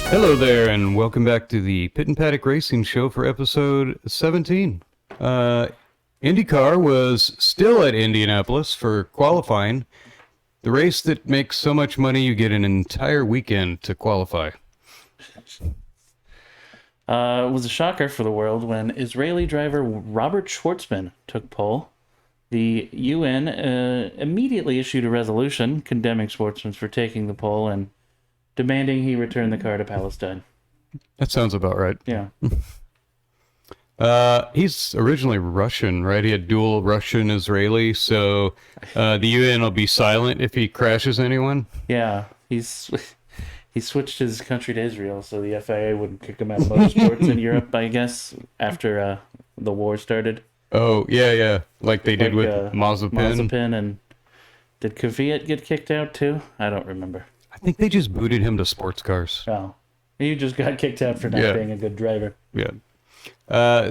Hello there, and welcome back to the Pit and Paddock Racing Show for episode 17. IndyCar was still at Indianapolis for qualifying, the race that makes so much money you get an entire weekend to qualify. It was a shocker for the world when Israeli driver Robert Schwartzman took pole. The UN immediately issued a resolution condemning Schwartzman for taking the pole and demanding he return the car to Palestine. That sounds about right. Yeah. He's originally Russian, right? He had dual Russian-Israeli, so the UN will be silent if he crashes anyone. Yeah, he switched his country to Israel, so the FIA wouldn't kick him out of motorsports in Europe, I guess, after the war started. Oh, yeah, like they did with Mazepin. Mazepin, and did Kvyat get kicked out too? I don't remember. I think they just booted him to sports cars. Oh, he just got kicked out for not being a good driver. Yeah.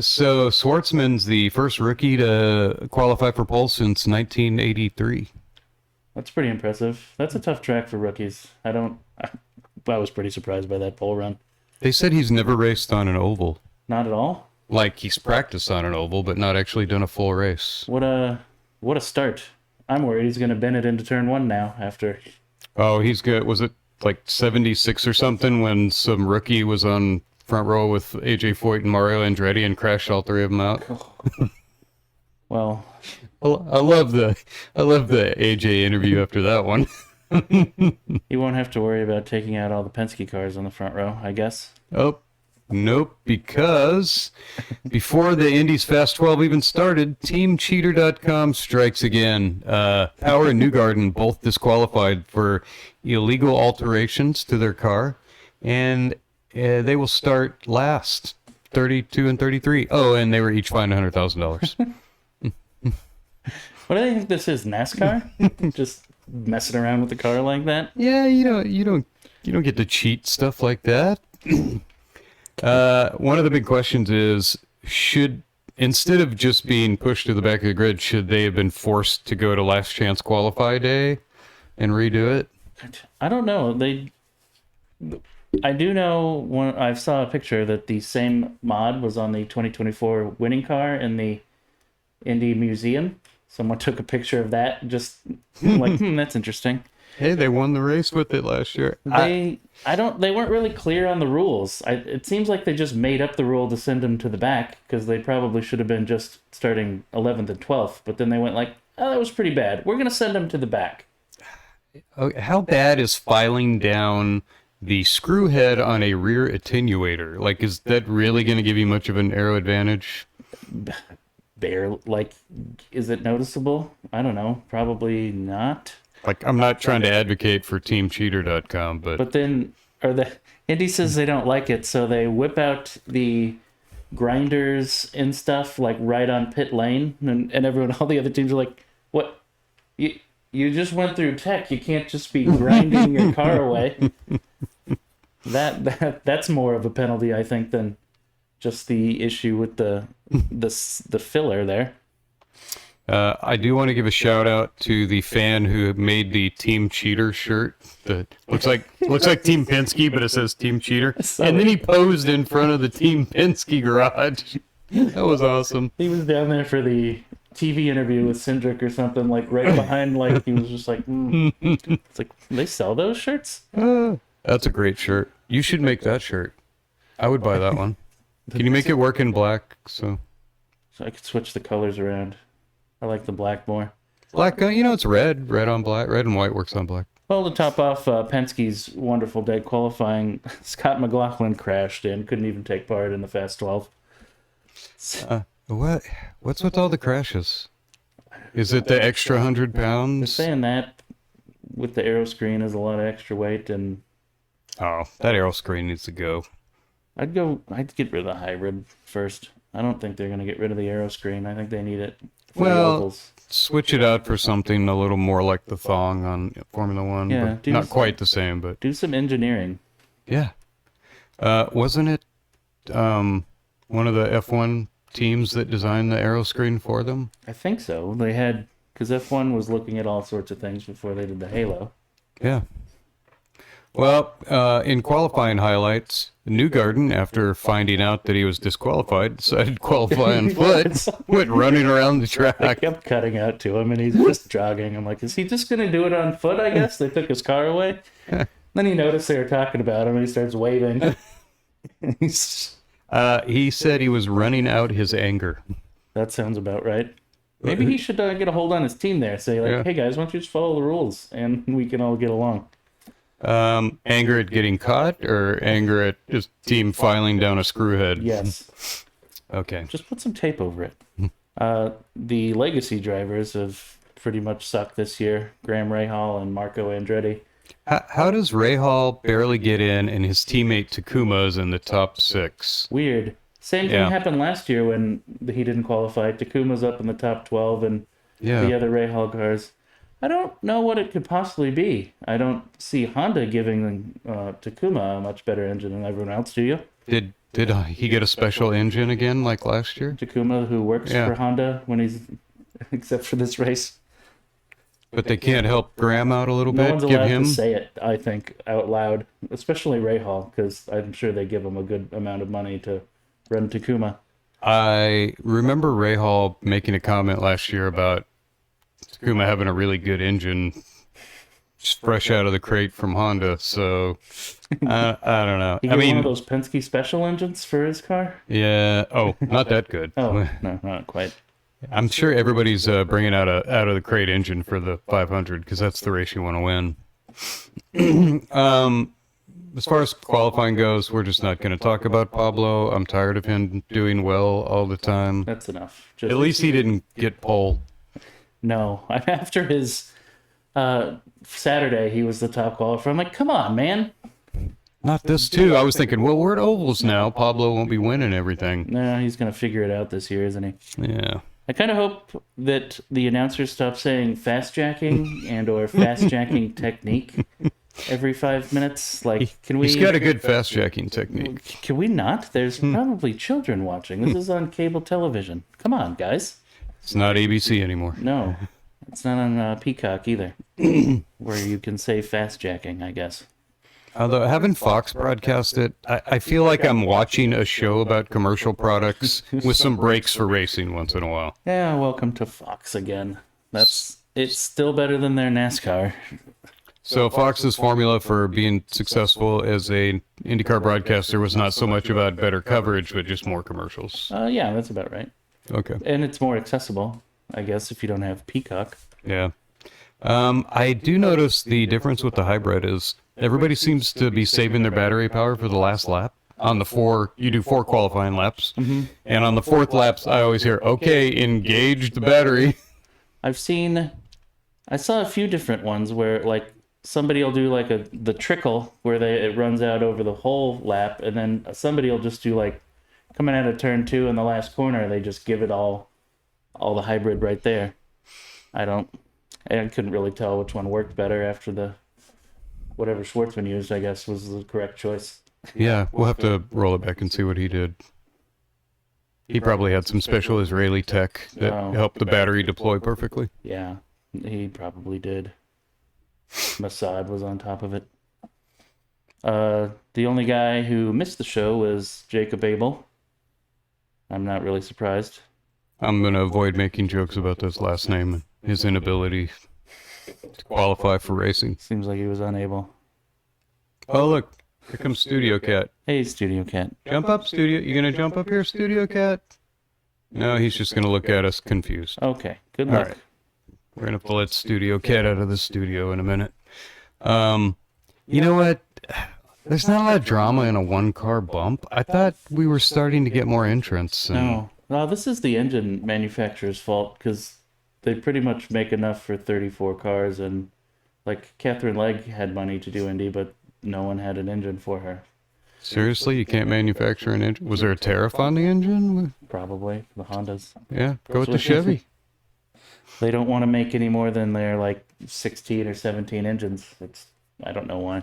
So Schwartzman's the first rookie to qualify for pole since 1983. That's pretty impressive. That's a tough track for rookies. I was pretty surprised by that pole run. They said he's never raced on an oval. Not at all? Like he's practiced on an oval, but not actually done a full race. What a start. I'm worried he's going to bend it into turn one now after... Oh, he's good. Was it like 76 or something when some rookie was on front row with AJ Foyt and Mario Andretti and crashed all three of them out? Well, I love the AJ interview after that one. You won't have to worry about taking out all the Penske cars on the front row, I guess. Oh, nope, because before the Indy's Fast 12 even started, TeamCheater.com strikes again. Power and Newgarden both disqualified for illegal alterations to their car, and they will start last, 32 and 33. Oh, and they were each fined $100,000. What do they think this is, NASCAR? Just messing around with the car like that? Yeah, you don't get to cheat stuff like that. One of the big questions is, instead of just being pushed to the back of the grid, should they have been forced to go to last chance qualify day and redo it? I don't know. I do know when I saw a picture that the same mod was on the 2024 winning car in the Indy Museum. Someone took a picture of that, just like, that's interesting. Hey, they won the race with it last year. They weren't really clear on the rules. It seems like they just made up the rule to send them to the back because they probably should have been just starting 11th and 12th. But then they went like, oh, that was pretty bad. We're going to send them to the back. How bad is filing down the screw head on a rear attenuator? Like, is that really going to give you much of an aero advantage? Is it noticeable? I don't know. Probably not. Like, I'm not trying to advocate for TeamCheater.com, but then Indy says they don't like it, so they whip out the grinders and stuff like right on pit lane, and everyone, all the other teams are like, "What? You just went through tech. You can't just be grinding your car away." That's more of a penalty, I think, than just the issue with the filler there. I do want to give a shout out to the fan who made the Team Cheater shirt. That looks like Team Penske, but it says Team Cheater. And then he posed in front of the Team Penske garage. That was awesome. He was down there for the TV interview with Cindric or something, like right behind. Like he was just like, It's like, they sell those shirts. That's a great shirt. You should make that shirt. I would buy that one. Can you make it work in black? So I could switch the colors around. I like the black more. Black, it's red on black. Red and white works on black. Well, to top off Penske's wonderful day qualifying, Scott McLaughlin crashed and couldn't even take part in the Fast 12. What's with all the crashes? Is it the extra 100 pounds? They're saying that with the aero screen is a lot of extra weight, and oh, that aero screen needs to go. I'd get rid of the hybrid first. I don't think they're going to get rid of the aero screen. I think they need it. Well, switch it out for something a little more like the thong on Formula One. Yeah, not quite the same, but do some engineering. Yeah. Wasn't it one of the F1 teams that designed the aero screen for them? I think so. They had, because F1 was looking at all sorts of things before they did the Halo. Yeah. Well, in qualifying highlights, Newgarden, after finding out that he was disqualified, decided to qualify on foot, went running around the They track. kept cutting out to him, and he's just jogging. I'm like, is he just going to do it on foot, I guess? They took his car away. Then he noticed they were talking about him, and he starts waving. He said he was running out his anger. That sounds about right. Maybe he should get a hold on his team there. Say, like, Yeah. hey, guys, why don't you just follow the rules, and we can all get along. Anger at getting caught, or anger at just team filing down a screwhead? Yes. Okay. Just put some tape over it. The legacy drivers have pretty much sucked this year. Graham Rahal and Marco Andretti. How does Rahal barely get in and his teammate Takuma's in the top 6? Weird. Same thing happened last year when he didn't qualify. Takuma's up in the top 12 and the other Rahal cars. I don't know what it could possibly be. I don't see Honda giving Takuma a much better engine than everyone else, do you? Did he get a special engine again like last year? Takuma, who works for Honda when he's, except for this race. But they can't help Graham out a little bit? No one's allowed to say it, I think, out loud, especially Rahal, because I'm sure they give him a good amount of money to run Takuma. I remember Rahal making a comment last year about Takuma having a really good engine just fresh out of the crate from Honda, so I don't know. He got one of those Penske special engines for his car? Yeah. Oh, not that good. Oh, no, not quite. I'm sure everybody's bringing out out of the crate engine for the 500 because that's the race you want to win. As far as qualifying goes, we're just not going to talk about Pablo. I'm tired of him doing well all the time. That's enough. At least he didn't get pole. No, after his Saturday, he was the top qualifier. I'm like, come on, man. Not this too. I was thinking, well, we're at ovals now. Pablo won't be winning everything. No, he's going to figure it out this year, isn't he? Yeah. I kind of hope that the announcers stop saying fast jacking and or fast jacking technique every 5 minutes. Like, can we? He's got a good fast jacking technique. Can we not? There's probably children watching. This is on cable television. Come on, guys. It's not ABC anymore. No, it's not on Peacock either, where you can say fast jacking, I guess. Although having Fox broadcast it, I feel like I'm watching a show about commercial products with some breaks for racing once in a while. Yeah, welcome to Fox again. It's still better than their NASCAR. So Fox's formula for being successful as a IndyCar broadcaster was not so much about better coverage, but just more commercials. Yeah, that's about right. Okay. And it's more accessible, I guess, if you don't have Peacock. Yeah. I do notice the difference with the hybrid is everybody seems to be saving their battery power for the last lap. On the you do 4 qualifying laps. Mm-hmm. And on the 4th laps, I always hear, okay, engage the battery. I saw a few different ones where, like, somebody will do, like, the trickle where it runs out over the whole lap, and then somebody will just do, like, coming out of turn 2 in the last corner, they just give it all the hybrid right there. I couldn't really tell which one worked better after whatever Schwartzman used, I guess, was the correct choice. Yeah, we'll have to roll it back and see what he did. He probably had some special Israeli tech that helped the battery deploy perfectly. Yeah, he probably did. Mossad was on top of it. The only guy who missed the show was Jacob Abel. I'm not really surprised. I'm going to avoid making jokes about his last name and his inability to qualify for racing. Seems like he was unable. Oh, look. Here comes Studio Cat. Hey, Studio Cat. Jump up, Studio. You going to jump up here, Studio Cat? No, he's just going to look at us confused. Okay, good luck. All right. We're going to have to let Studio Cat out of the studio in a minute. You know what? There's not a lot of drama in a one-car bump. I thought we were starting to get more entrants. No, this is the engine manufacturer's fault because they pretty much make enough for 34 cars, and like Catherine Legg had money to do Indy, but no one had an engine for her. Seriously, you can't manufacture an engine? Was there a tariff on the engine? Probably the Hondas. Yeah, go with the Chevy. They don't want to make any more than their like 16 or 17 engines. I don't know why.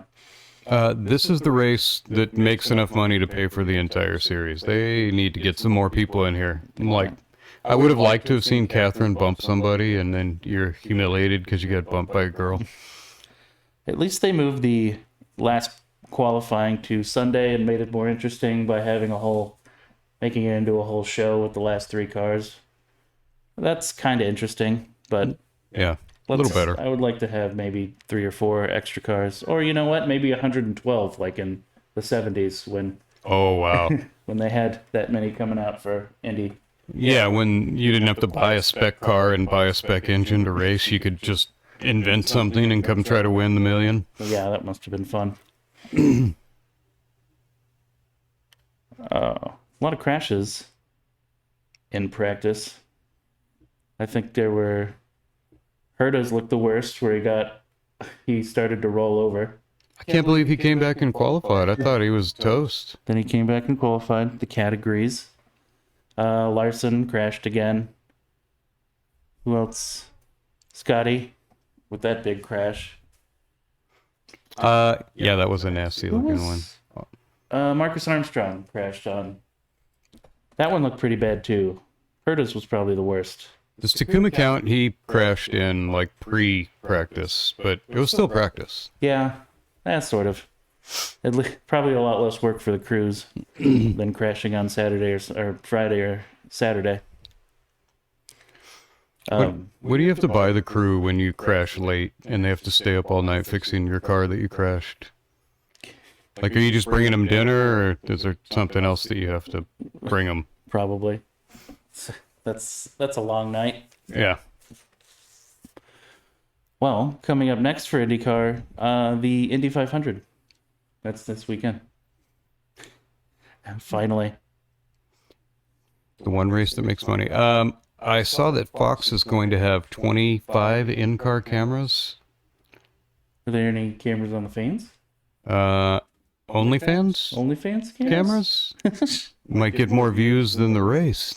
This is the race that makes enough money to pay for the entire series. They need to get some more people in here. I would have liked to have seen Catherine bump somebody, and then you're humiliated because you got bumped by a girl. At least they moved the last qualifying to Sunday and made it more interesting by making it into a whole show with the last 3 cars. That's kind of interesting, but Yeah, a little better. I would like to have maybe 3 or 4 extra cars, or you know what, maybe 112, like in the 70s when Oh, wow. when they had that many coming out for Indy. Yeah, when you didn't have to buy a spec car and buy a spec engine to race, you could just invent something and come try to win the million. Yeah, that must have been fun. A lot of crashes in practice. I think there were Herta's looked the worst, where he started to roll over. I can't believe he came back and qualified. I thought he was toast. Then he came back and qualified. The cat agrees. Larson crashed again. Who else? Scotty with that big crash. Yeah, that was a nasty looking one. Marcus Armstrong crashed on. That one looked pretty bad too. Herta's was probably the worst. Does Takuma count? He crashed in like pre-practice, but it was still practice. Yeah, sort of. Probably a lot less work for the crews than crashing on Saturday or Friday or Saturday. What do you have to buy the crew when you crash late and they have to stay up all night fixing your car that you crashed? Like, are you just bringing them dinner, or is there something else that you have to bring them? Probably. That's a long night. Yeah. Well, coming up next for IndyCar, the Indy 500. That's this weekend. And finally. The one race that makes money. I saw that Fox is going to have 25 in-car cameras. Are there any cameras on the fans? OnlyFans? OnlyFans Cameras? Might get more views than the race.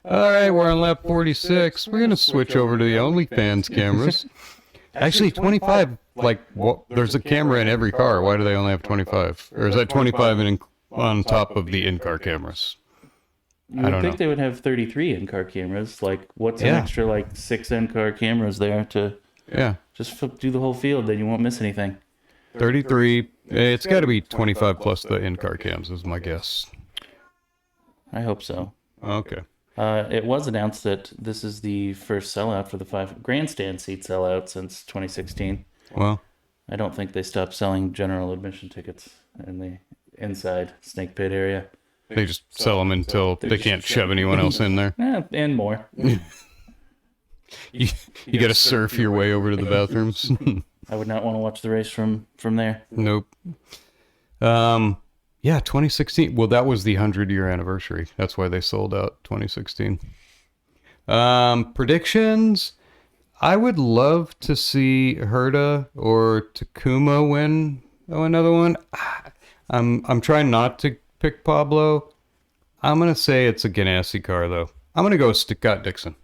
All right, we're on lap 46. We're going to switch over to the OnlyFans cameras. Actually, 25, like, there's a camera in every car. Why do they only have 25? Or is that 25 on top of the in-car cameras? You would think they would have 33 in-car cameras. Like, what's an extra, like, 6 in-car cameras there to just do the whole field, then you won't miss anything. 33. It's got to be 25 plus the in-car cams, is my guess. I hope so. Okay. It was announced that this is the first sellout for the 5 grandstand seat sellout since 2016. Well, I don't think they stopped selling general admission tickets in the inside snake pit area. they just sell them until they can't shove anyone else in there. And more. You got to surf your way over to the bathrooms. I would not want to watch the race from there. Nope. Yeah, 2016. Well, that was the 100-year anniversary. That's why they sold out 2016. Predictions. I would love to see Herta or Takuma win another one. I'm trying not to pick Pablo. I'm gonna say it's a Ganassi car though. I'm gonna go with Scott Dixon.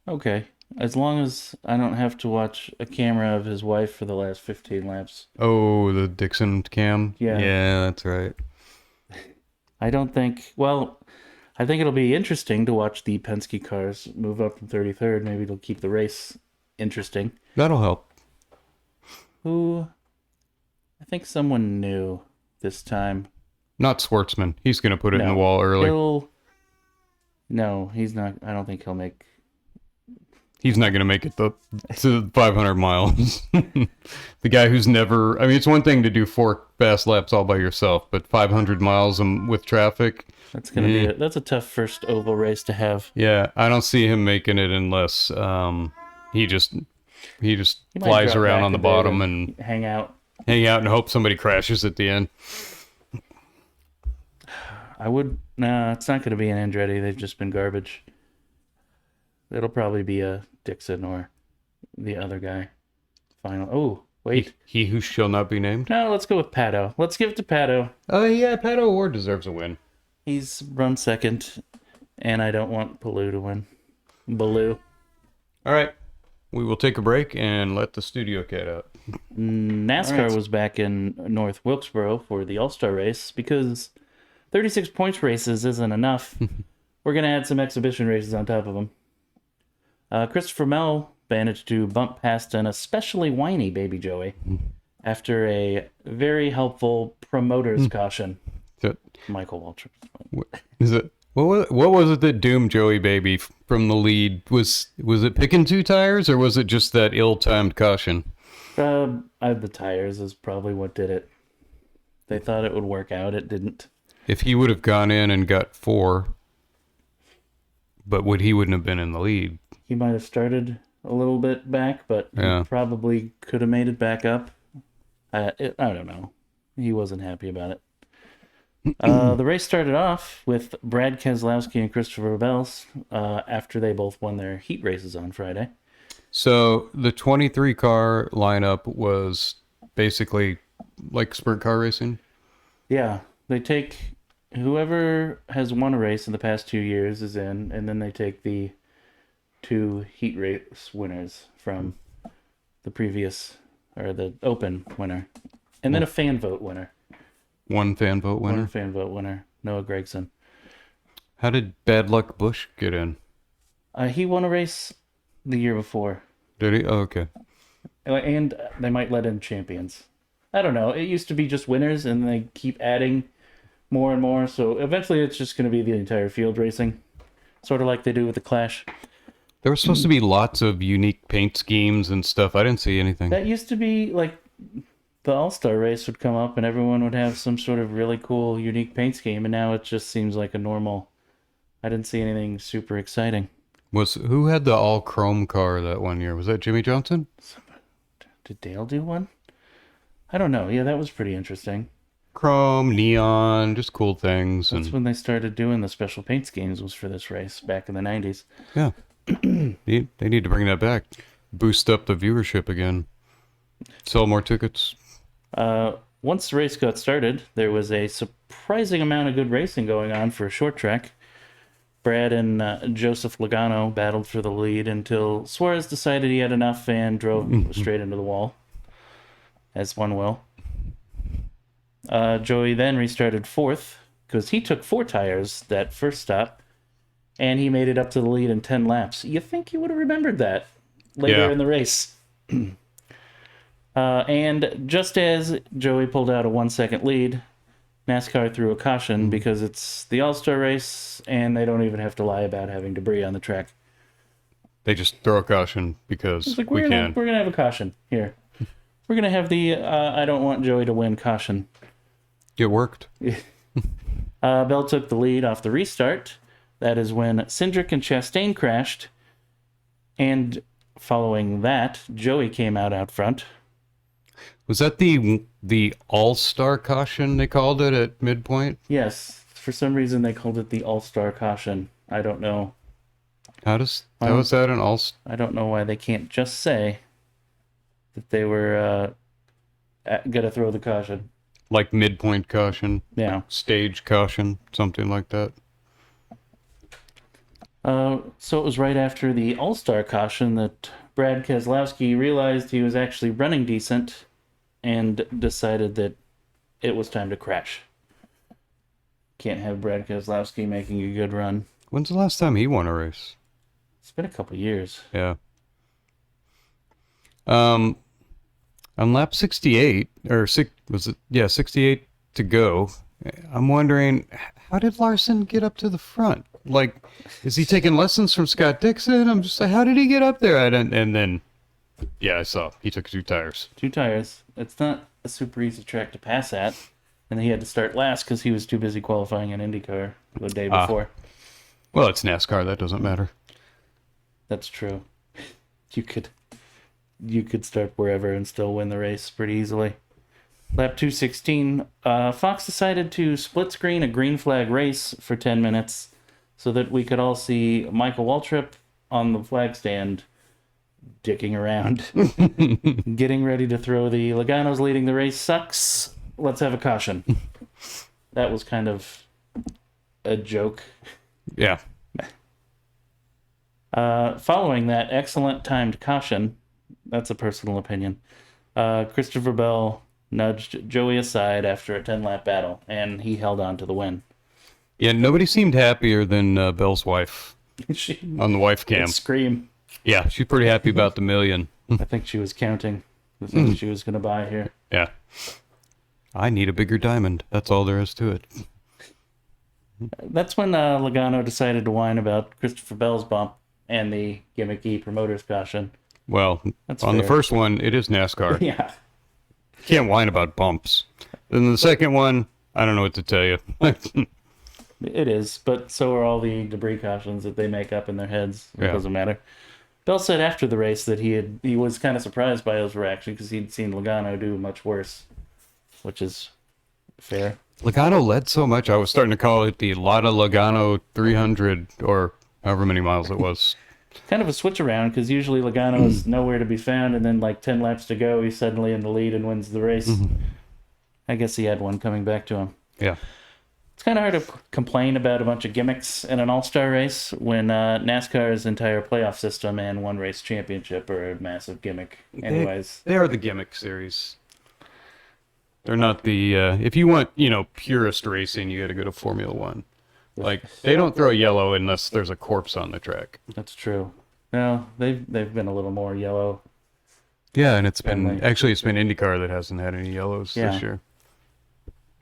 Okay. As long as I don't have to watch a camera of his wife for the last 15 laps. Oh, the Dixon cam? Yeah, that's right. I think it'll be interesting to watch the Penske cars move up from 33rd. Maybe it'll keep the race interesting. That'll help. I think someone new this time. Not Schwartzman. He's going to put it in the wall early. No, he's not. I don't think he'll make... He's not going to make it to 500 miles. The guy who's never... I mean, it's one thing to do 4 fast laps all by yourself, but 500 miles with trapfic... That's going to be that's a tough first oval race to have. Yeah, I don't see him making it unless he just flies around on the bottom and hang out and hope somebody crashes at the end. It's not going to be an Andretti. They've just been garbage. It'll probably be a Dixon or the other guy. Final. Oh, wait. He who shall not be named? No, let's go with Pato. Let's give it to Pato. Oh, yeah, Pato O'Ward deserves a win. He's run second, and I don't want Palou to win. Baloo. All right. We will take a break and let the studio cat out. NASCAR was back in North Wilkesboro for the All-Star race because 36 points races isn't enough. We're going to add some exhibition races on top of them. Christopher Mell managed to bump past an especially whiny Baby Joey after a very helpful promoter's caution. So, Michael Waltrip. is it what was it that doomed Joey Baby from the lead? Was it picking two tires, or was it just that ill-timed caution? The tires is probably what did it. They thought it would work out. It didn't. If he would have gone in and got 4, but he wouldn't have been in the lead. He might have started a little bit back, but Yeah. he probably could have made it back up. I don't know. He wasn't happy about it. The race started off with Brad Keselowski and Christopher Bell after they both won their heat races on Friday. So the 23 car lineup was basically like sprint car racing. Yeah, they take whoever has won a race in the past 2 years is in, and then they take the 2 heat race winners from the previous, or the open winner, and then a fan vote winner. One fan vote winner. One fan vote winner, Noah Gragson. How did Bad Luck Bush get in? He won a race the year before. Did he? Oh, okay. And they might let in champions. I don't know. It used to be just winners, and they keep adding more and more. So eventually it's just going to be the entire field racing, sort of like they do with the Clash. There was supposed to be lots of unique paint schemes and stuff. I didn't see anything. That used to be like the All-Star race would come up, and everyone would have some sort of really cool, unique paint scheme, and now it just seems like a normal. I didn't see anything super exciting. Who had the all chrome car that one year? Was that Jimmy Johnson? Did Dale do one? I don't know. Yeah, that was pretty interesting. Chrome, neon, just cool things. That's when they started doing the special paint schemes, was for this race back in the 90s. Yeah. They need to bring that back. Boost up the viewership again. Sell more tickets. Once the race got started, there was a surprising amount of good racing going on for a short track. Brad and Joseph Logano battled for the lead until Suarez decided he had enough and drove straight into the wall, as one will. Joey then restarted 4th because he took 4 tires that first stop, and he made it up to the lead in 10 laps. You think he would have remembered that later in the race. And just as Joey pulled out a 1-second lead, NASCAR threw a caution because it's the All-Star race and they don't even have to lie about having debris on the track. They just throw a caution because It's like, we we're can. going to have a caution here. We're going to have the I don't want Joey to win caution. It worked. Bell took the lead off the restart. That is when Cindric and Chastain crashed. And following that, Joey came out front. Was that the all-star caution they called it at midpoint? Yes, for some reason they called it the All-Star caution. I don't know. How was that an all? I don't know why they can't just say that they were gonna throw the caution. Like midpoint caution? Yeah. Stage caution, something like that. So it was right after the All-Star caution that Brad Keselowski realized he was actually running decent and decided that it was time to crash. Can't have Brad Keselowski making a good run. When's the last time he won a race? It's been a couple years. Yeah. On lap 68, or 68 to go, I'm wondering, how did Larson get up to the front? Like, is he taking lessons from Scott Dixon? I'm just like, how did he get up there? And then, yeah, I saw he took 2 tires. 2 tires. It's not a super easy track to pass at. And he had to start last because he was too busy qualifying in IndyCar the day before. Well, it's NASCAR. That doesn't matter. That's true. You could start wherever and still win the race pretty easily. Lap 216, Fox decided to split screen a green flag race for 10 minutes so that we could all see Michael Waltrip on the flag stand dicking around, getting ready to throw the Logano's leading the race sucks. Let's have a caution. That was kind of a joke. Yeah. Following that excellent timed caution, that's a personal opinion, Christopher Bell nudged Joey aside after a 10-lap battle, and he held on to the win. Yeah, nobody seemed happier than Bell's wife She on the wife cam. would scream. Yeah, she's pretty happy about the million. I think she was counting. the thing she was going to buy here. Yeah. I need a bigger diamond. That's all there is to it. That's when Logano decided to whine about Christopher Bell's bump and the gimmicky promoter's caution. Well, That's on fair. the first one, it is NASCAR. Yeah. Can't whine about bumps. Then the second one, I don't know what to tell you. It is, but so are all the debris cautions that they make up in their heads. It Yeah. doesn't matter. Bell said after the race that he was kind of surprised by his reaction because he'd seen Logano do much worse, which is fair. Logano led so much, I was starting to call it the Lotta Logano 300, or however many miles it was. Kind of a switch around because usually Logano is nowhere to be found, and then like 10 laps to go, he's suddenly in the lead and wins the race. I guess he had one coming back to him. Yeah. It's kind of hard to complain about a bunch of gimmicks in an all-star race when NASCAR's entire playoff system and one race championship are a massive gimmick. Anyways, They are the gimmick series. They're not the, if you want, purist racing, you got to go to Formula One. Like, they don't throw yellow unless there's a corpse on the track. that's true. No, they've been a little more yellow. Yeah, and it's been Friendly. IndyCar that hasn't had any yellows this year.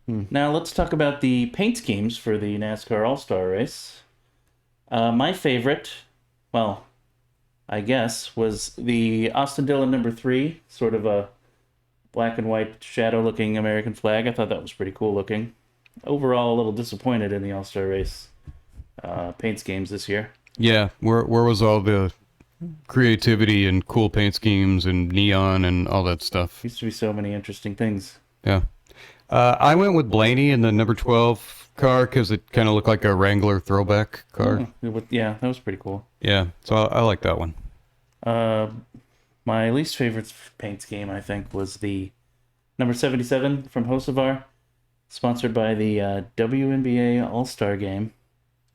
Now let's talk about the paint schemes for the NASCAR All-Star race. My favorite, well, I guess, was the Austin Dillon number 3, sort of a black and white shadow-looking American flag. I thought that was pretty cool looking. Overall, a little disappointed in the All-Star race paint schemes this year. Yeah, where was all the creativity and cool paint schemes and neon and all that stuff? Used to be so many interesting things. Yeah. I went with Blaney in the number 12 car because it kind of looked like a Wrangler throwback car. Yeah, that was pretty cool. Yeah, so I like that one. My least favorite paint scheme, I think, was the number 77 from Hocevar, sponsored by the WNBA All-Star Game.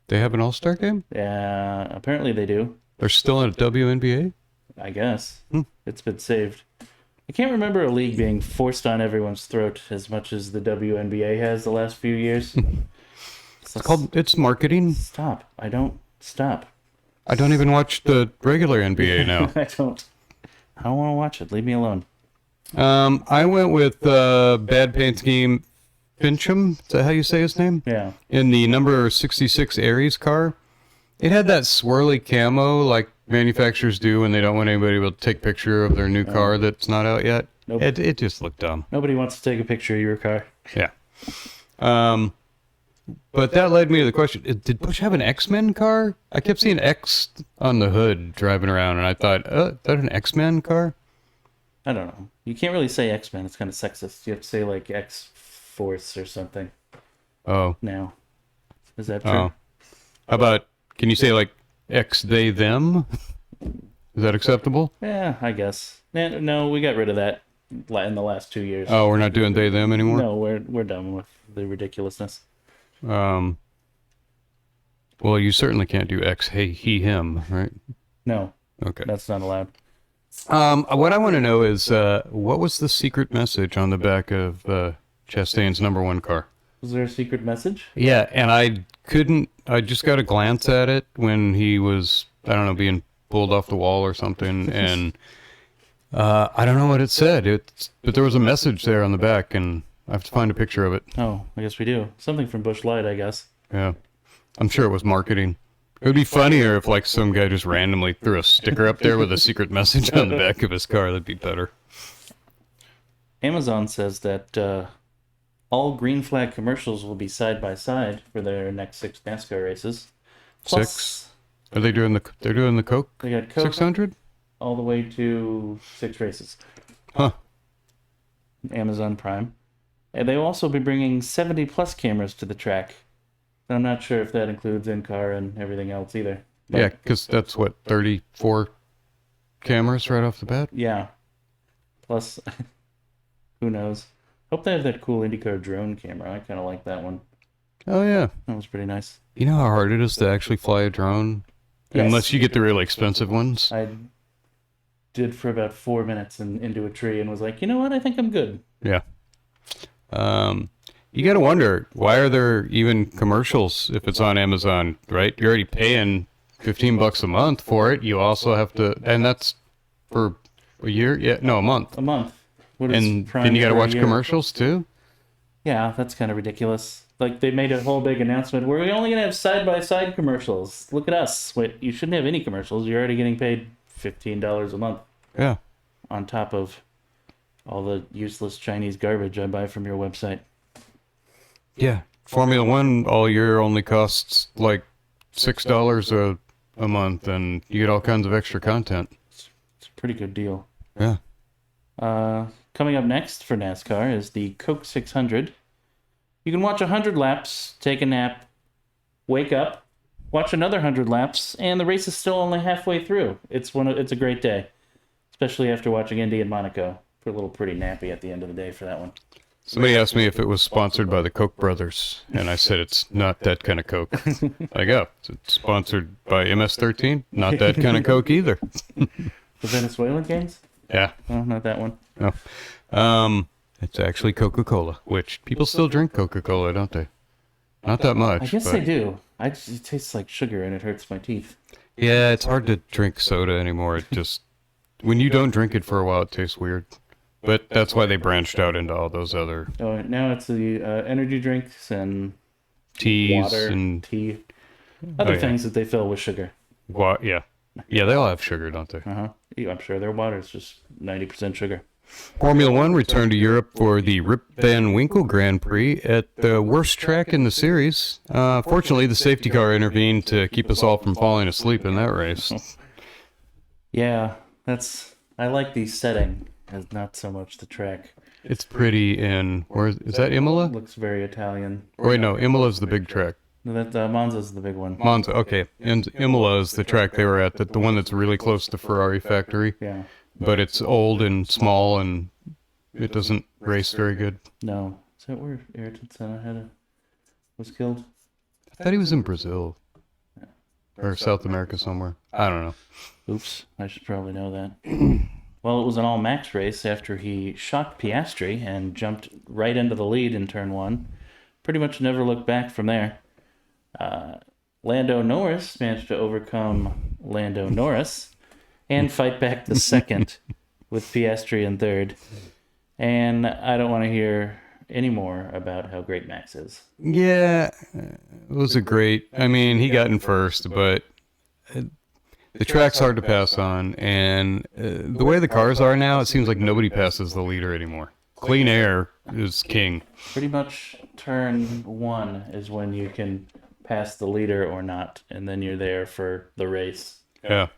They have an All-Star game? Apparently they do, They're still in a WNBA? I guess. It's been saved. I can't remember a league being forced on everyone's throat as much as the WNBA has the last few years. It's marketing. Stop. I don't even watch the regular NBA now. I don't want to watch it. Leave me alone. I went with bad paint scheme Fincham. Is that how you say his name? Yeah. In the number 66 Aries car. It had that swirly camo like manufacturers do when they don't want anybody to take a picture of their new car that's not out yet. Nope. It just looked dumb. Nobody wants to take a picture of your car. Yeah. But that led me to the question, did Bush have an X-Men car? I kept seeing X on the hood driving around, and I thought, is that an X-Men car? I don't know. You can't really say X-Men. It's kind of sexist. You have to say, like, X-Force or something Oh. now. Is that true? Oh. How about, can you say, like, X, they, them? Is that acceptable? Yeah, I guess. No, we got rid of that in the last 2 years. Oh, we're not doing they, them anymore? No, we're done with the ridiculousness. Well, you certainly can't do X, hey, he, him, right? No, Okay. that's not allowed. What I want to know is, what was the secret message on the back of Chastain's number 1 car? Was there a secret message? Yeah, and I just got a glance at it when he was, I don't know, being pulled off the wall or something, and I don't know what it said. But there was a message there on the back, and I have to find a picture of it. Oh, I guess we do. Something from Busch Light, I guess. Yeah, I'm sure it was marketing. It would be funnier if, like, some guy just randomly threw a sticker up there with a secret message on the back of his car. That'd be better. Amazon says that all green flag commercials will be side by side for their next 6 NASCAR races. Plus, 6? Are they doing they're doing the Coke they got Coke 600? all the way to 6 races. Huh. Amazon Prime. And they will also be bringing 70 plus cameras to the track. I'm not sure if that includes in-car and everything else either. But, Yeah, because that's what, 34 cameras right off the bat? yeah. Plus, who knows? Hope they have that cool IndyCar drone camera. I kind of like that one. Oh, yeah. That was pretty nice. You know how hard it is to actually fly a drone? Yes. Unless you get the really expensive ones. I did for about 4 minutes and into a tree and was like, you know what? I think I'm good. Yeah. You got to wonder, why are there even commercials if it's on Amazon, right? You're already paying $15 a month for it. You also have to, and that's for A year? Yeah, no, a month. A month. What is And Prime then you got to for a watch year? commercials too. Yeah, that's kind of ridiculous. Like, they made a whole big announcement. We're only going to have side-by-side commercials. Look at us. Wait, you shouldn't have any commercials. You're already getting paid $15 a month Yeah. on top of all the useless Chinese garbage I buy from your website. Yeah. Formula One all year only costs like $6 a month, and you get all kinds of extra content. It's a pretty good deal. Yeah. Coming up next for NASCAR is the Coke 600. You can watch 100 laps, take a nap, wake up, watch another 100 laps, and the race is still only halfway through. It's a great day, especially after watching Indy and Monaco. We're a little pretty nappy at the end of the day for that one. Somebody asked me if it was sponsored by the Koch brothers, and I said it's not that kind of Coke. Like, oh, it's sponsored by MS-13? Not that kind of Coke either. The Venezuelan games? Yeah. No, not that one. No. It's actually Coca-Cola, which people still drink Coca-Cola, don't they? Not that much. I guess but they do. It tastes like sugar and it hurts my teeth. Yeah, it's hard to drink soda anymore. It just, when you don't drink it for a while, it tastes weird. But that's why they branched out into all those other Oh, now it's the energy drinks and teas water, and tea, other yeah. things that they fill with sugar. Yeah. Yeah, they all have sugar, don't they? Yeah, I'm sure their water is just 90% sugar. Formula One returned to Europe for the Rip Van Winkle Grand Prix at the worst track in the series. Fortunately, the safety car intervened to keep us all from falling asleep in that race. Yeah, I like the setting, and not so much the track. It's pretty in, is that Imola? Looks very Italian. Oh, wait, no, Imola's the big track. No, that Monza's the big one. Monza, okay. And Imola is the track they were at, the one that's really close to Ferrari factory. Yeah. But it's old and small, and it doesn't race very good. No. Is that where Ayrton Senna was killed? I thought he was in Brazil. Or South America somewhere. I don't know. Oops, I should probably know that. Well, it was an all-Max race after he shocked Piastri and jumped right into the lead in turn one. Pretty much never looked back from there. Lando Norris managed to overcome Lando Norris and fight back the second with Piastri in third. And I don't want to hear any more about how great Max is. Yeah, it was I mean, he got in first, but the track's hard to pass on, and the way the cars are now, it seems like nobody passes the leader anymore. Clean air is king. Pretty much turn one is when you can pass the leader or not, and then you're there for the race. Yeah.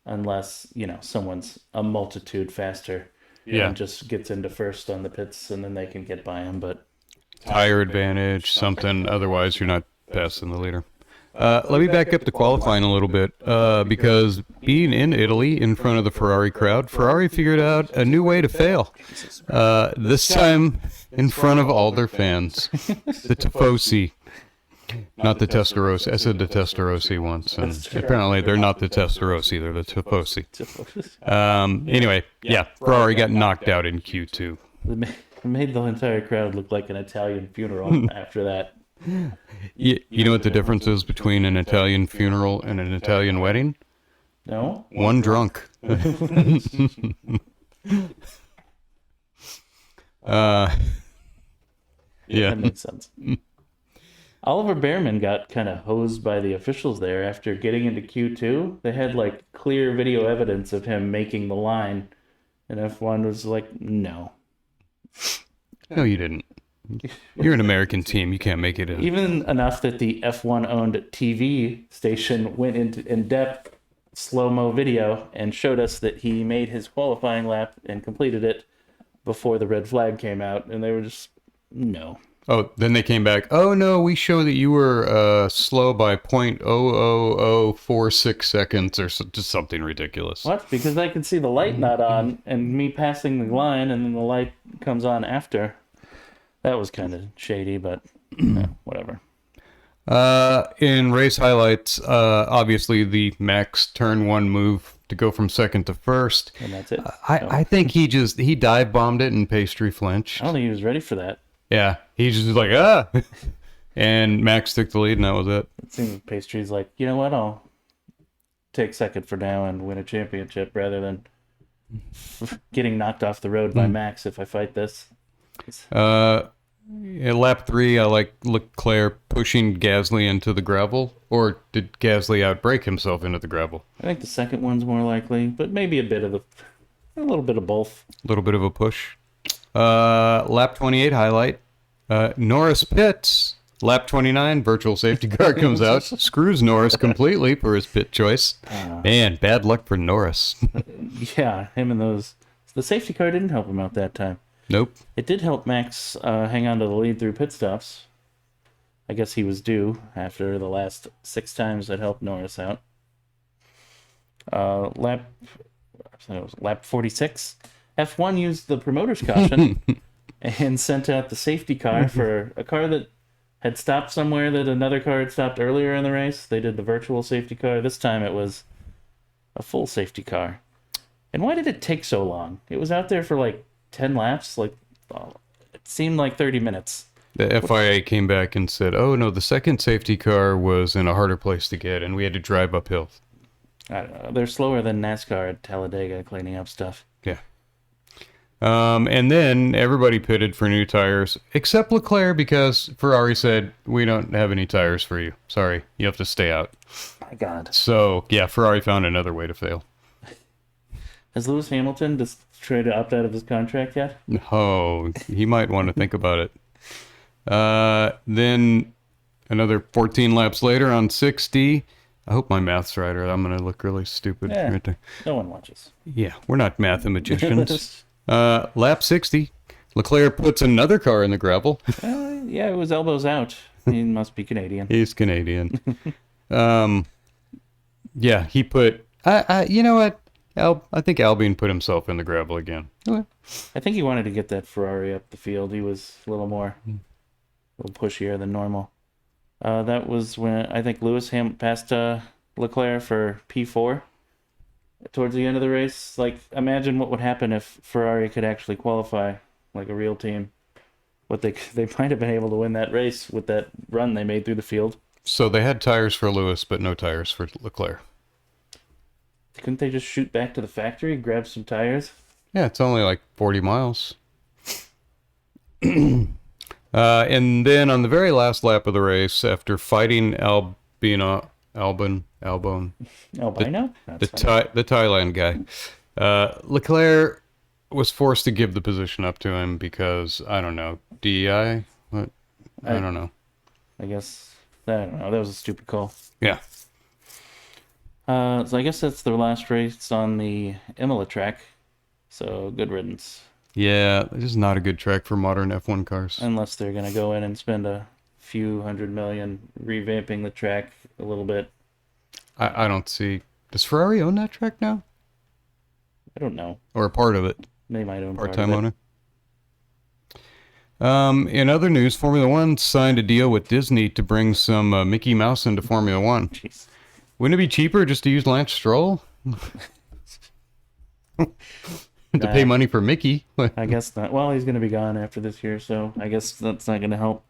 Unless, someone's a multitude faster and just gets into first on the pits, and then they can get by him, but... Tire advantage, something, otherwise you're not passing the leader. Let me back up to qualifying a little bit, because being in Italy in front of the Ferrari crowd, Ferrari figured out a new way to fail. This time in front of all their fans. The Tifosi. Not the Testarossa. I said the Testarossa once, and apparently they're not the Testarossa, they're the Tifosi. Anyway, yeah, Ferrari got knocked out in Q2. It made the entire crowd look like an Italian funeral after that. You know what the difference is between an Italian funeral and an Italian wedding? No? One drunk. Yeah. That makes sense. Oliver Behrman got kind of hosed by the officials there after getting into Q2. They had clear video evidence of him making the line, and F1 was like, no. No, you didn't. You're an American team. You can't make it in. Even enough that the F1-owned TV station went into in-depth slow-mo video and showed us that he made his qualifying lap and completed it before the red flag came out, and they were just, no. Oh, then they came back. Oh, no, we show that you were slow by 0.00046 seconds or just something ridiculous. What? Because I can see the light not on and me passing the line and then the light comes on after. That was kind of shady, but whatever. In race highlights, obviously the Max turn one move to go from second to first. And that's it. I think he dive bombed it and pastry flinched. I don't think he was ready for that. Yeah, he's just like, ah! And Max took the lead, and that was it. It seems Pastry's like, you know what, I'll take second for now and win a championship rather than getting knocked off the road by Max if I fight this. At lap 3, I like Leclerc pushing Gasly into the gravel, or did Gasly outbrake himself into the gravel? I think the second one's more likely, but maybe a little bit of both. A little bit of a push. Lap 28 highlight. Norris pits. Lap 29, virtual safety car comes out, screws Norris completely for his pit choice. Man, bad luck for Norris. Yeah, him and those. The safety car didn't help him out that time. Nope. It did help Max hang on to the lead through pit stops. I guess he was due after the last 6 times that helped Norris out. Lap 46. F1 used the promoter's caution and sent out the safety car for a car that had stopped somewhere that another car had stopped earlier in the race. They did the virtual safety car. This time it was a full safety car. And why did it take so long? It was out there for like 10 laps. It seemed like 30 minutes. The FIA came back and said, oh, no, the second safety car was in a harder place to get, and we had to drive uphill. I don't know. They're slower than NASCAR at Talladega cleaning up stuff. Yeah. And then everybody pitted for new tires, except Leclerc, because Ferrari said, we don't have any tires for you. Sorry, you have to stay out. My God. So, yeah, Ferrari found another way to fail. Has Lewis Hamilton just tried to opt out of his contract yet? Oh, he might want to think about it. Then another 14 laps later on 60. I hope my math's right, or I'm going to look really stupid right there. No one watches. Yeah, we're not mathematicians. Lap 60. Leclerc puts another car in the gravel. Yeah, it was elbows out. He must be Canadian. He's Canadian. Yeah, he put... you know what? I think Albon put himself in the gravel again. I think he wanted to get that Ferrari up the field. He was a little pushier than normal. That was when I think Lewis passed Leclerc for P4 towards the end of the race. Like, imagine what would happen if Ferrari could actually qualify like a real team. What they might have been able to win that race with that run they made through the field. So they had tires for Lewis, but no tires for Leclerc. Couldn't they just shoot back to the factory, grab some tires? Yeah, it's only like 40 miles. And then on the very last lap of the race, after fighting Albino, Albino? the Thailand guy, Leclerc was forced to give the position up to him because, I don't know, DEI? What? I don't know. I guess, I don't know. That was a stupid call. Yeah. So I guess that's the last race on the Imola track. So good riddance. Yeah, this is not a good track for modern F1 cars. Unless they're going to go in and spend a few $100 million revamping the track a little bit. I don't see... Does Ferrari own that track now? I don't know. Or a part of it? They might own part-time owner. In other news, Formula One signed a deal with Disney to bring some Mickey Mouse into Formula One. Jeez. Wouldn't it be cheaper just to use Lance Stroll? To pay money for Mickey? I guess not. Well, he's going to be gone after this year, so I guess that's not going to help.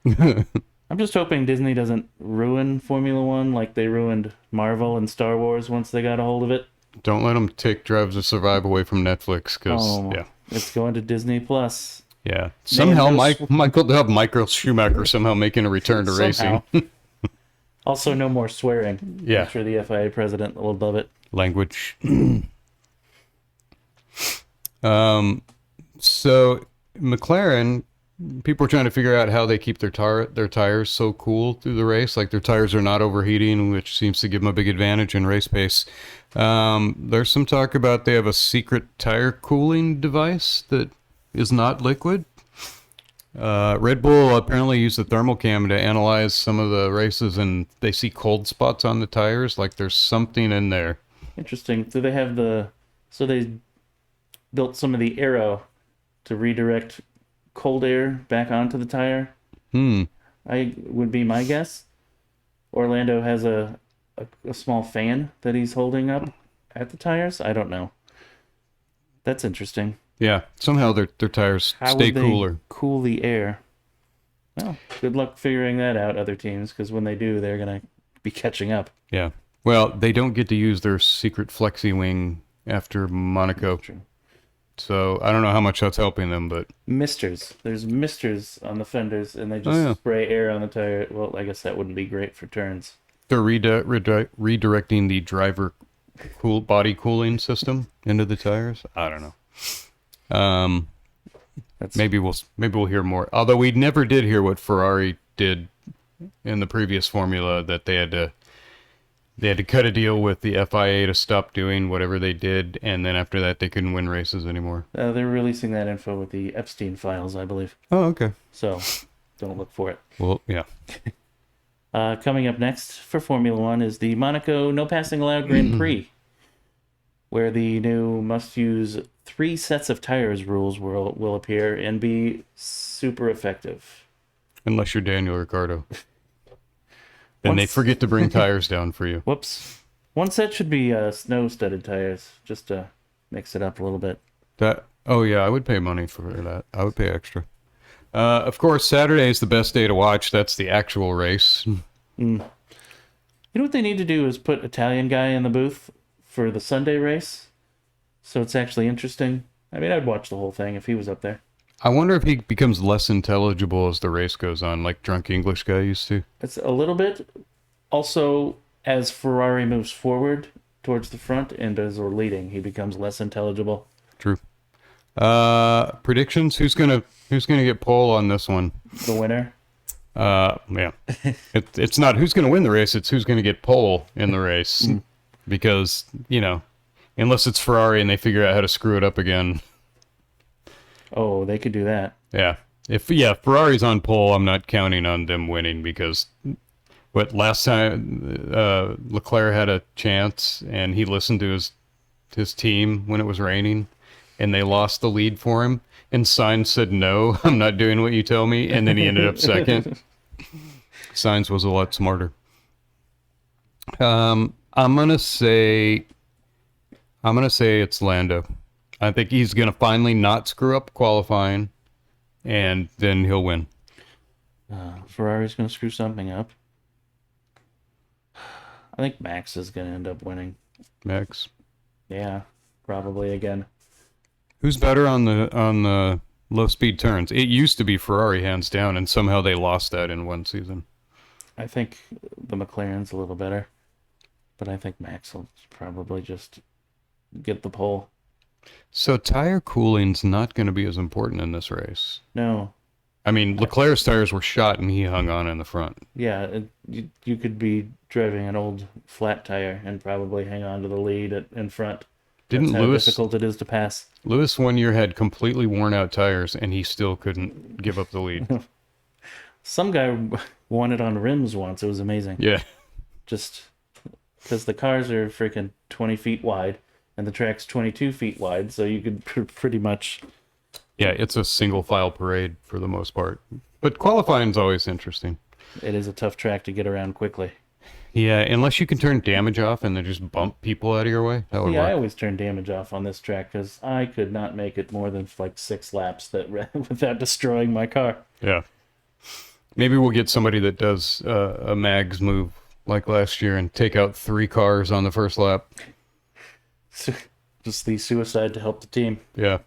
I'm just hoping Disney doesn't ruin Formula One like they ruined Marvel and Star Wars once they got a hold of it. Don't let them take Drives to Survive away from Netflix, because, yeah. It's going to Disney Plus. Yeah. Somehow Michael Schumacher somehow making a return to racing. Also, no more swearing. Yeah. I'm sure the FIA president will love it. Language. So McLaren, people are trying to figure out how they keep their tires so cool through the race. Like, their tires are not overheating, which seems to give them a big advantage in race pace. There's some talk about they have a secret tire cooling device that is not liquid. Red Bull apparently used the thermal cam to analyze some of the races, and they see cold spots on the tires, like there's something in there. Interesting. Do they have so they built some of the aero to redirect cold air back onto the tire? I would be my guess. Orlando has a small fan that he's holding up at the tires. I don't know. That's interesting. Yeah, somehow their tires stay cooler. Cool the air. Well, good luck figuring that out, other teams, because when they do, they're going to be catching up. Yeah. Well, they don't get to use their secret flexi wing after Monaco. True. So I don't know how much that's helping them, but Misters. There's misters on the fenders, and they just yeah. spray air on the tire. Well, I guess that wouldn't be great for turns. They're redirecting the driver body cooling system into the tires. I don't know. That's Maybe we'll hear more. Although we never did hear what Ferrari did in the previous formula, that they had to cut a deal with the FIA to stop doing whatever they did, and then after that they couldn't win races anymore. they're releasing that info with the Epstein files, I believe. Oh, okay. So don't look for it. Well, yeah. Coming up next for Formula One is the Monaco No Passing Allowed Grand Prix, where the new must-use 3 sets of tires rules will appear and be super effective. Unless you're Daniel Ricciardo. Then they forget to bring tires down for you. Whoops. One set should be snow-studded tires, just to mix it up a little bit. Oh yeah, I would pay money for that. I would pay extra. Of course, Saturday is the best day to watch. That's the actual race. You know what they need to do is put Italian guy in the booth for the Sunday race, so it's actually interesting. I mean, I'd watch the whole thing if he was up there. I wonder if he becomes less intelligible as the race goes on, like Drunk English Guy used to. It's a little bit. Also, as Ferrari moves forward towards the front and as we're leading, he becomes less intelligible. True. Predictions? Who's gonna get pole on this one? The winner. Yeah. It's not who's gonna win the race. It's who's gonna get pole in the race, because unless it's Ferrari and they figure out how to screw it up again. Oh, they could do that. Yeah. If Ferrari's on pole, I'm not counting on them winning, because last time Leclerc had a chance and he listened to his team when it was raining, and they lost the lead for him, and Sainz said, "No, I'm not doing what you tell me," and then he ended up second. Sainz was a lot smarter. I'm gonna say it's Lando. I think he's gonna finally not screw up qualifying, and then he'll win. Ferrari's going to screw something up. I think Max is going to end up winning. Max. Yeah, probably again. Who's better on the low speed turns? It used to be Ferrari hands down, and somehow they lost that in one season. I think the McLaren's a little better, but I think Max will probably just get the pole. So tire cooling's not going to be as important in this race. No. I mean, Leclerc's tires were shot and he hung on in the front. Yeah, you could be driving an old flat tire and probably hang on to the lead in front. That's how difficult it is to pass. Lewis one year had completely worn out tires and he still couldn't give up the lead. Some guy won it on rims once. It was amazing. Yeah. Just because the cars are freaking 20 feet wide and the track's 22 feet wide, so you could pretty much... Yeah, it's a single file parade for the most part. But qualifying's always interesting. It is a tough track to get around quickly. Yeah, unless you can turn damage off and then just bump people out of your way. That would work. I always turn damage off on this track because I could not make it more than like 6 laps without destroying my car. Yeah. Maybe we'll get somebody that does a Mags move like last year and take out 3 cars on the first lap. Just the suicide to help the team. Yeah.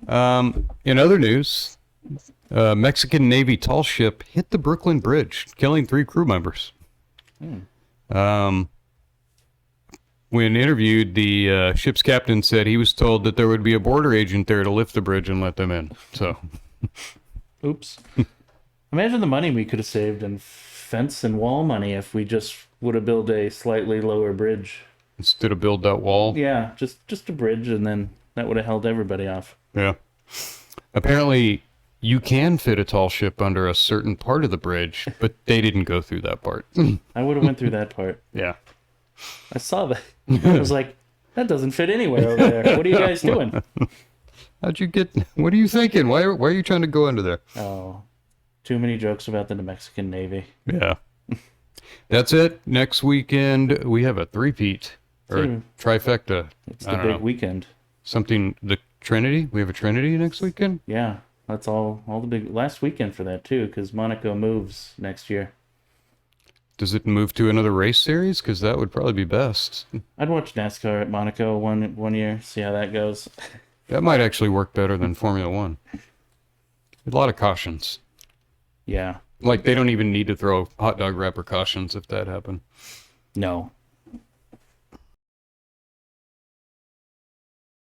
In other news, Mexican Navy tall ship hit the Brooklyn Bridge, killing 3 crew members. When interviewed, the ship's captain said he was told that there would be a border agent there to lift the bridge and let them in. So, oops. Imagine the money we could have saved in fence and wall money if we just would have built a slightly lower bridge. Instead of build that wall? Yeah, just a bridge, and then that would have held everybody off. Yeah. Apparently, you can fit a tall ship under a certain part of the bridge, but they didn't go through that part. I would have went through that part. Yeah. I saw that. I was like, that doesn't fit anywhere over there. What are you guys doing? What are you thinking? Why are you trying to go under there? Oh, too many jokes about the Mexican Navy. Yeah. That's it. Next weekend, we have a three-peat. Or trifecta. It's the big weekend. The Trinity? We have a Trinity next weekend? Yeah, that's all the big... Last weekend for that, too, because Monaco moves next year. Does it move to another race series? Because that would probably be best. I'd watch NASCAR at Monaco one year, see how that goes. That might actually work better than Formula One. A lot of cautions. Yeah. Like, they don't even need to throw hot dog wrapper cautions if that happened. No.